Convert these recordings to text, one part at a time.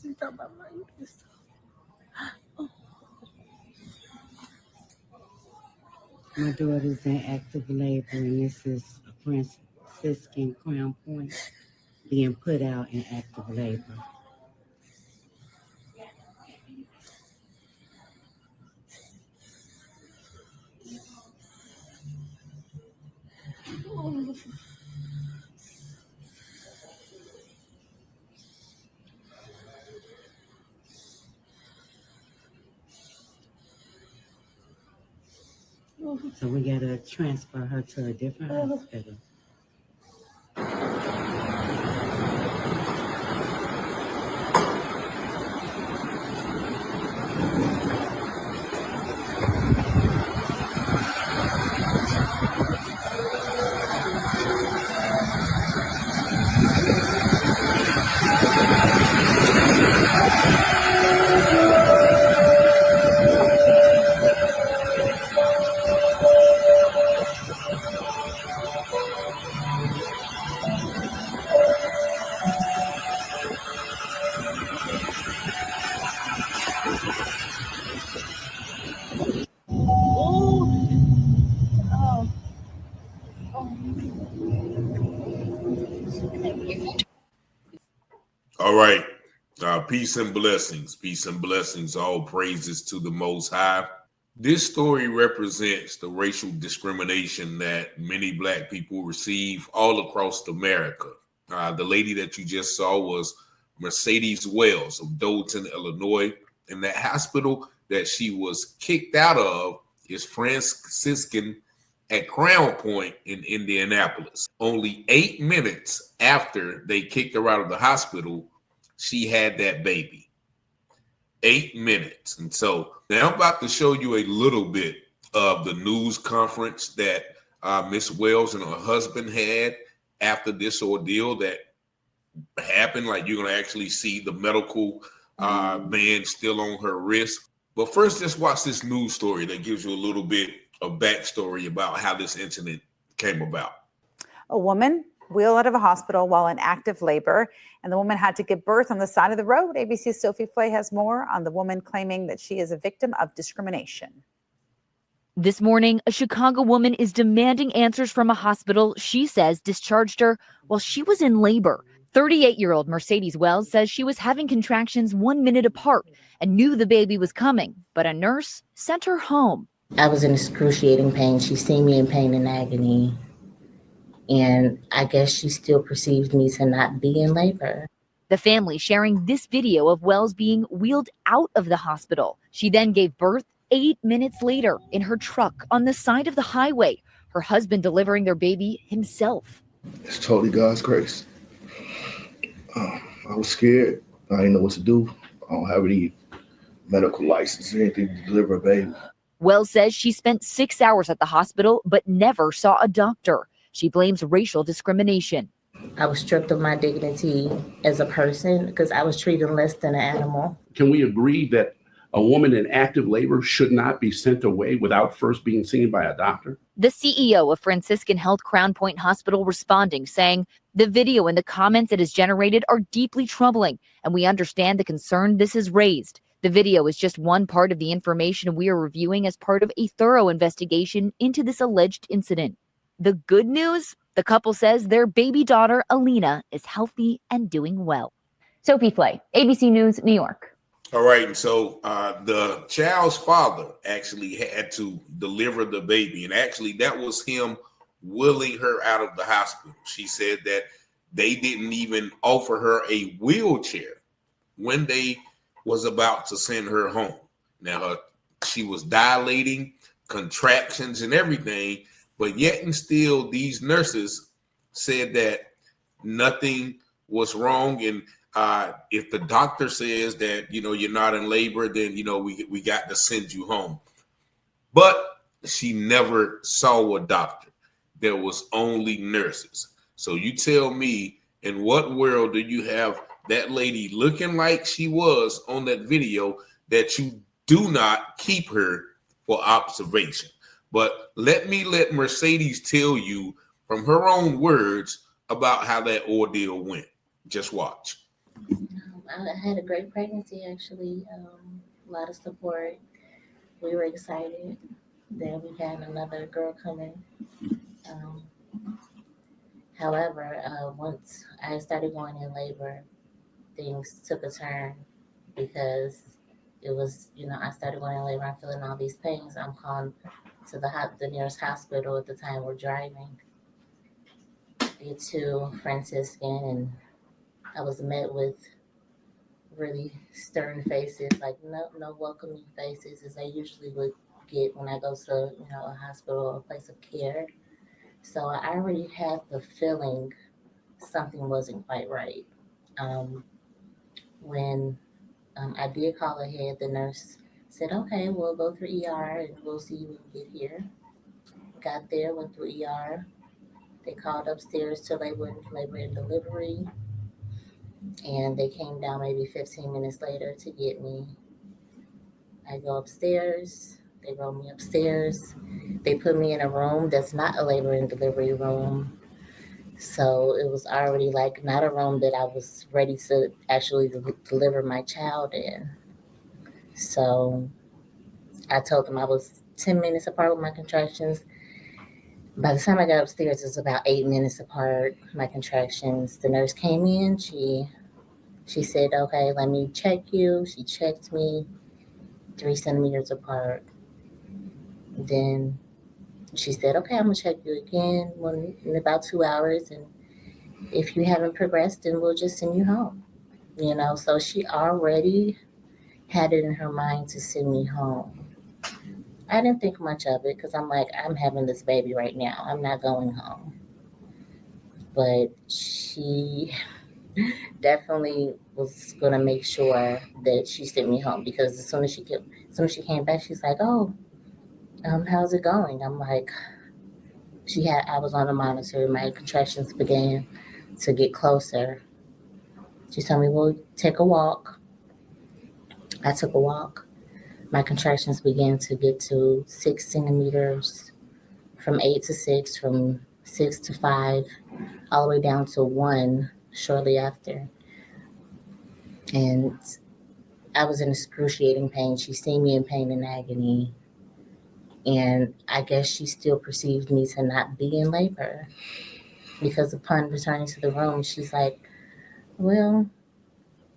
She's talking about my uterus. My daughter's in active labor, and this is a Fransiscan Crown Pointe being put out in active labor. So we got to transfer her to a different hospital. All right. Peace and blessings. Peace and blessings. All praises to the Most High. This story represents the racial discrimination that many Black people receive all across America. The lady that you just saw was Mercedes Wells of Dothan, Illinois. And that hospital that she was kicked out of is Fransiscan at Crown Pointe in Indianapolis. Only 8 minutes after they kicked her out of the hospital, she had that baby. 8 minutes. And so now I'm about to show you a little bit of the news conference that Miss Wells and her husband had after this ordeal that happened. Like, you're going to actually see the medical band still on her wrist. But first, just watch this news story that gives you a little bit of backstory about how this incident came about. A woman wheeled out of a hospital while in active labor, and the woman had to give birth on the side of the road. ABC's Sophie Flay has more on the woman claiming that she is a victim of discrimination. This morning, a Chicago woman is demanding answers from a hospital she says discharged her while she was in labor. 38-year-old Mercedes Wells says she was having contractions 1 minute apart and knew the baby was coming, but a nurse sent her home. I was in excruciating pain. She seen me in pain and agony. And I guess she still perceives me to not be in labor. The family sharing this video of Wells being wheeled out of the hospital. She then gave birth 8 minutes later in her truck on the side of the highway, her husband delivering their baby himself. It's totally God's grace. I was scared. I didn't know what to do. I don't have any medical license or anything to deliver a baby. Wells says she spent 6 hours at the hospital but never saw a doctor. She blames racial discrimination. I was stripped of my dignity as a person because I was treated less than an animal. Can we agree that a woman in active labor should not be sent away without first being seen by a doctor? The CEO of Fransiscan Health Crown Pointe Hospital responding, saying, the video and the comments it has generated are deeply troubling, and we understand the concern this has raised. The video is just one part of the information we are reviewing as part of a thorough investigation into this alleged incident. The good news, the couple says their baby daughter, Alina, is healthy and doing well. Sophie Flay, ABC News, New York. All right. And so the child's father actually had to deliver the baby. And actually, that was him wheeling her out of the hospital. She said that they didn't even offer her a wheelchair when they was about to send her home. Now, she was dilating, contractions and everything. But yet and still, these nurses said that nothing was wrong. And if the doctor says that, you're not in labor, then, we got to send you home. But she never saw a doctor. There was only nurses. So you tell me, in what world do you have that lady looking like she was on that video that you do not keep her for observation? But let Mercedes tell you from her own words about how that ordeal went. Just watch. I had a great pregnancy, actually. A lot of support. We were excited that we had another girl coming. Um, However, once I started going in labor, things took a turn because it was, I started going in labor. I'm feeling all these pains. I'm calling to the nearest hospital. At the time we're driving. Get to Fransiscan, and I was met with really stern faces, like no welcoming faces, as I usually would get when I go to a hospital or a place of care. So I already had the feeling something wasn't quite right. Um, when I did call ahead, the nurse said, "Okay, we'll go through ER and we'll see you when we get here." Got there, went through ER. They called upstairs to labor and delivery, and they came down maybe 15 minutes later to get me. I go upstairs. They roll me upstairs. They put me in a room that's not a labor and delivery room. So it was already like not a room that I was ready to actually deliver my child in. So I told them I was 10 minutes apart with my contractions. By the time I got upstairs, it was about 8 minutes apart, my contractions. The nurse came in. She said, "Okay, let me check you." She checked me 3 centimeters apart. Then she said, "Okay, I'm gonna check you again in about 2 hours, and if you haven't progressed, then we'll just send you home." So she already had it in her mind to send me home. I didn't think much of it because I'm like, I'm having this baby right now. I'm not going home. But she definitely was gonna make sure that she sent me home, because as soon as she came back, she's like, "Oh, how's it going?" I'm like, I was on a monitor. My contractions began to get closer. She told me, "Well, take a walk." I took a walk. My contractions began to get to 6 centimeters, from 8 to 6, from 6 to 5, all the way down to 1 shortly after. And I was in excruciating pain. She seen me in pain and agony. And I guess she still perceived me to not be in labor, because upon returning to the room, she's like, "Well,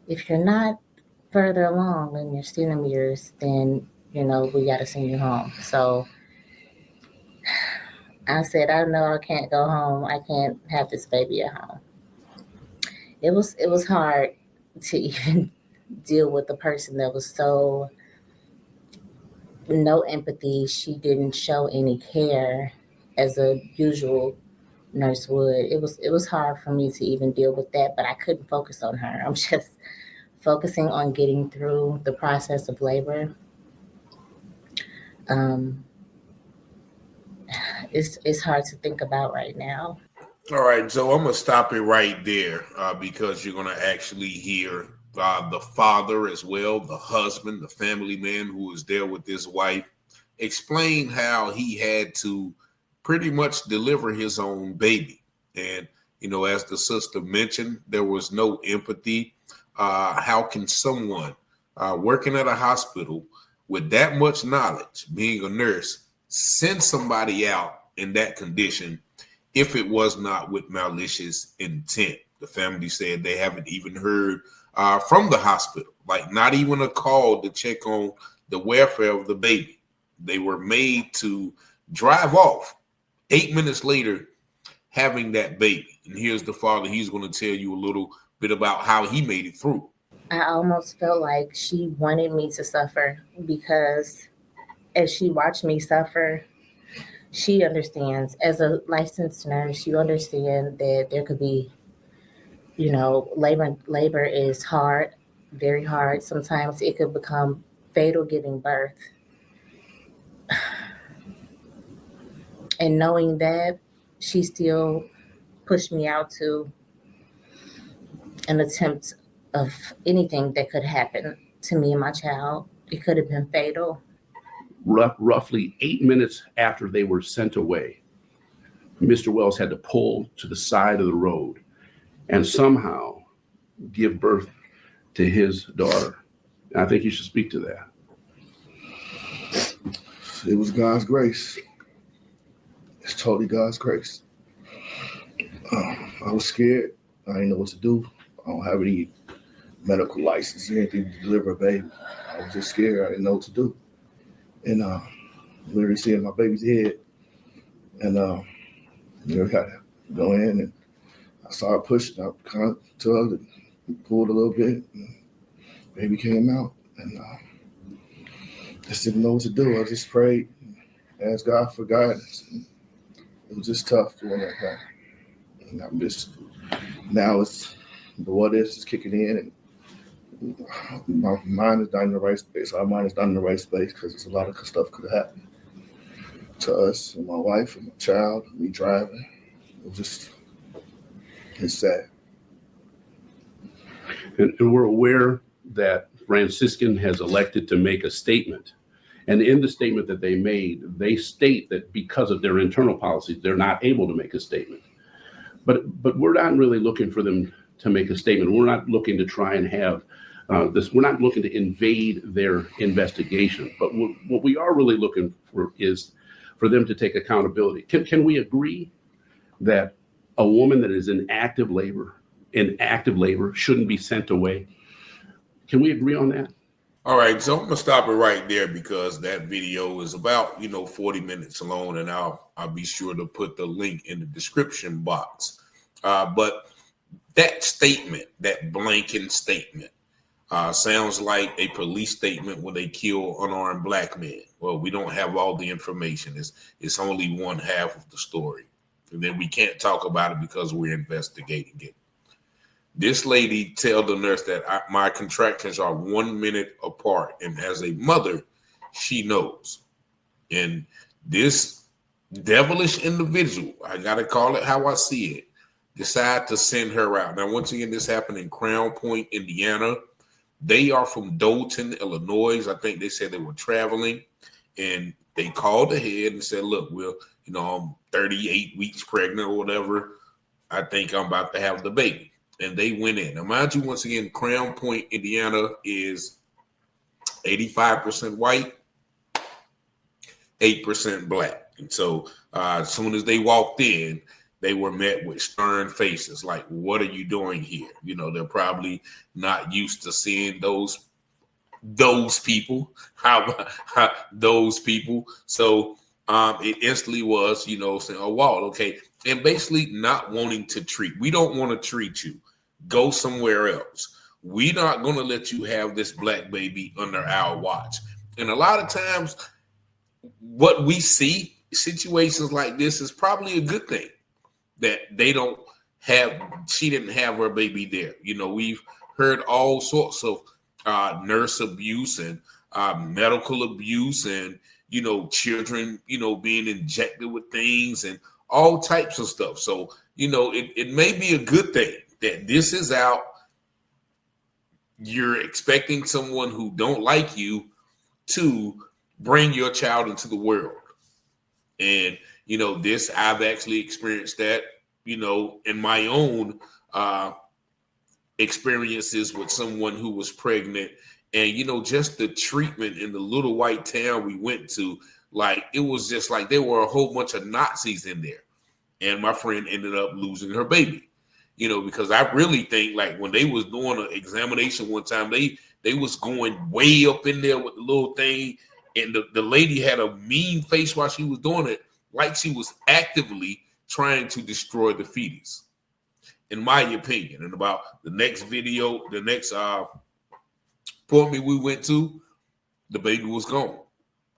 if you're not further along in your centimeters, then, we got to send you home." So I said, "I know I can't go home. I can't have this baby at home." It was hard to even deal with a person that was so no empathy. She didn't show any care as a usual nurse would. It was hard for me to even deal with that, but I couldn't focus on her. I'm just focusing on getting through the process of labor. Um, it's hard to think about right now. All right, so I'm gonna stop it right there because you're gonna actually hear the father as well, the husband, the family man who was there with his wife, explain how he had to pretty much deliver his own baby. And as the sister mentioned, there was no empathy. How can someone working at a hospital with that much knowledge, being a nurse, send somebody out in that condition if it was not with malicious intent? The family said they haven't even heard from the hospital, like not even a call to check on the welfare of the baby. They were made to drive off 8 minutes later having that baby. And here's the father. He's going to tell you a little bit about how he made it through. I almost felt like she wanted me to suffer, because as she watched me suffer, she understands. As a licensed nurse, you understand that there could be, labor is hard, very hard. Sometimes it could become fatal giving birth. And knowing that, she still pushed me out to an attempt of anything that could happen to me and my child. It could have been fatal. Roughly 8 minutes after they were sent away, Mr. Wells had to pull to the side of the road and somehow give birth to his daughter. And I think you should speak to that. It was God's grace. It's totally God's grace. I was scared. I didn't know what to do. I don't have any medical license or anything to deliver a baby. I was just scared. I didn't know what to do. And literally seeing my baby's head. And we had to go in, and I started pushing. I kind of tugged and pulled a little bit. And baby came out. And just didn't know what to do. I just prayed, asked God for guidance. And it was just tough doing that. And I'm just, now it's, the what ifs is kicking in, and my mind is not in the right space. Our mind is not in the right space because there's a lot of stuff could have happened to us and my wife and my child, and me driving. It was just, it's sad. And we're aware that Fransiscan has elected to make a statement. And in the statement that they made, they state that because of their internal policies, they're not able to make a statement. But we're not really looking for them to make a statement. We're not looking to try and have this. We're not looking to invade their investigation. But what we are really looking for is for them to take accountability. Can we agree that a woman that is in active labor shouldn't be sent away? Can we agree on that? All right, so I'm gonna stop it right there because that video is about 40 minutes long, and I'll be sure to put the link in the description box. But that statement, that blanket statement, sounds like a police statement when they kill unarmed black men. Well, we don't have all the information. It's only one half of the story, and then we can't talk about it because we're investigating it. This lady tell the nurse that my contractions are 1 minute apart. And as a mother, she knows. And this devilish individual, I got to call it how I see it, decide to send her out. Now, once again, this happened in Crown Pointe, Indiana. They are from Dolton, Illinois. I think they said they were traveling. And they called ahead and said, look, I'm 38 weeks pregnant or whatever. I think I'm about to have the baby. And they went in. Now, mind you, once again, Crown Pointe, Indiana is 85% white, 8% black. And so as soon as they walked in, they were met with stern faces like, what are you doing here? They're probably not used to seeing those people. How those people? So it instantly was, saying, oh, wow, okay. And basically not wanting to treat. We don't want to treat you. Go somewhere else. We're not going to let you have this black baby under our watch. And a lot of times what we see, situations like this, is probably a good thing that she didn't have her baby there. We've heard all sorts of nurse abuse and medical abuse and, children, being injected with things and all types of stuff. So, it may be a good thing that this is out. You're expecting someone who don't like you to bring your child into the world. And, this, I've actually experienced that, in my own experiences with someone who was pregnant. And, just the treatment in the little white town we went to, like, it was just like there were a whole bunch of Nazis in there. And my friend ended up losing her baby, because I really think, like, when they was doing an examination one time, they was going way up in there with the little thing. And the lady had a mean face while she was doing it, like she was actively trying to destroy the fetus, in my opinion. And about the next video, the next appointment we went to, the baby was gone.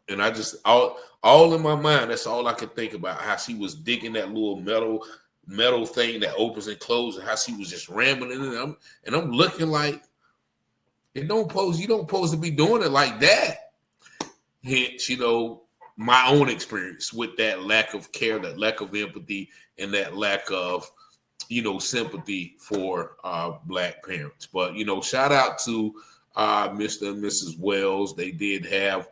And I just, all in my mind, that's all I could think about, how she was digging that little metal thing that opens and closes, and how she was just ramming it in. And I'm looking like, you don't supposed to be doing it like that. Hence, my own experience with that lack of care, that lack of empathy, and that lack of, sympathy for black parents. But, shout out to Mr. and Mrs. Wells. They did have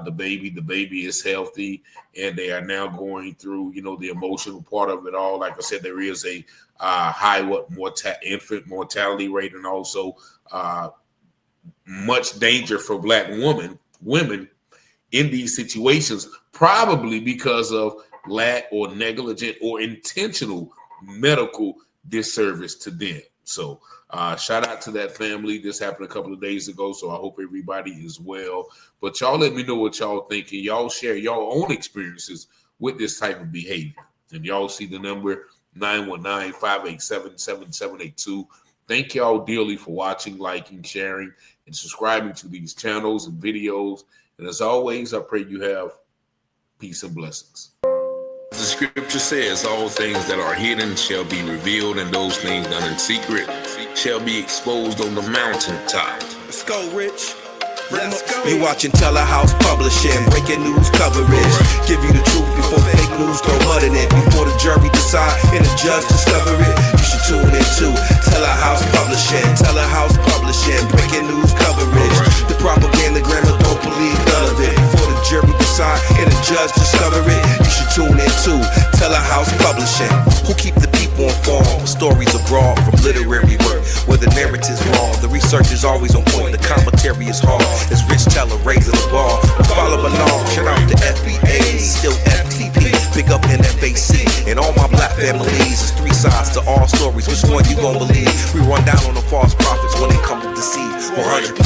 the baby. The baby is healthy, and they are now going through, the emotional part of it all. Like I said, there is a high infant mortality rate, and also much danger for Black women in these situations, probably because of lack or negligent or intentional medical disservice to them. So shout out to that family. This happened a couple of days ago, so I hope everybody is well. But y'all let me know what y'all think, and y'all share your own experiences with this type of behavior. And y'all see the number 919-587-7782. Thank y'all dearly for watching, liking, sharing, and subscribing to these channels and videos. And as always, I pray you have peace and blessings. The scripture says, all things that are hidden shall be revealed, and those things done in secret shall be exposed on the mountaintop. Let's go, Rich. Let's go. You watching Telehouse Publishing, breaking news coverage. Give you the truth before fake news throw mud in it. Before the jury decide and the judge discover it, you should tune in to Telehouse Publishing. Telehouse Publishing, breaking news coverage. The propaganda grammar, don't believe none of it. Before the jury decide and the judge discover it, you should tune in to Telehouse Publishing. Who keep the people informed? Stories abroad from literary work, where the narrative's raw, the research is always on point, the commentary is hard. It's Rich Teller raising the bar. Follow along, shout out to FBA, still FTP, big up NFAC, and all my Black families. It's three sides to all stories, which one you gon' believe? We run down on the false prophets when they come to deceive. 100%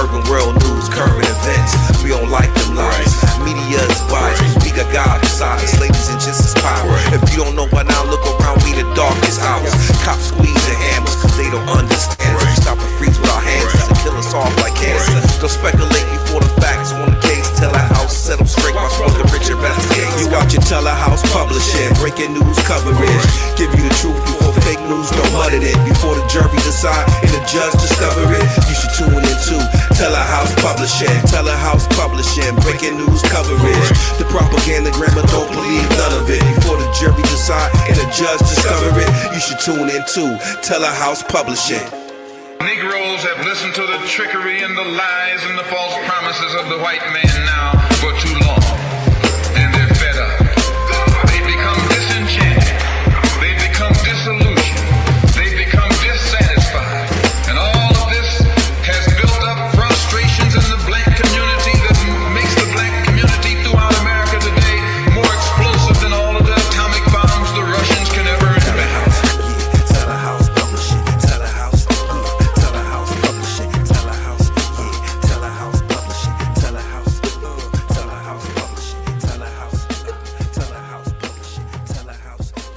urban world news, current events. We don't like them lies. Media is biased, we got God beside us, ladies and gents is power. If you don't know by now, look around, we the darkest hours. Cops squeezing hammers, cause they don't understand. We stop and freeze with our hands and kill us off like cancer. Don't speculate before the facts on the case. Telehouse, set them straight, watch what the rich investigate. You watching Telehouse Publishing, breaking news coverage. Give you the truth before fake news throw mud in it. Before the jury decide and the judge discover it, you should tune in to Telehouse Publishing. Telehouse Publishing, breaking news coverage. The propaganda grammar, don't believe none of it. Before the jury decide and the judge discover it, you should tune in to Telehouse Publishing. Negroes have listened to the trickery and the lies and the false promises of the white man now for too long.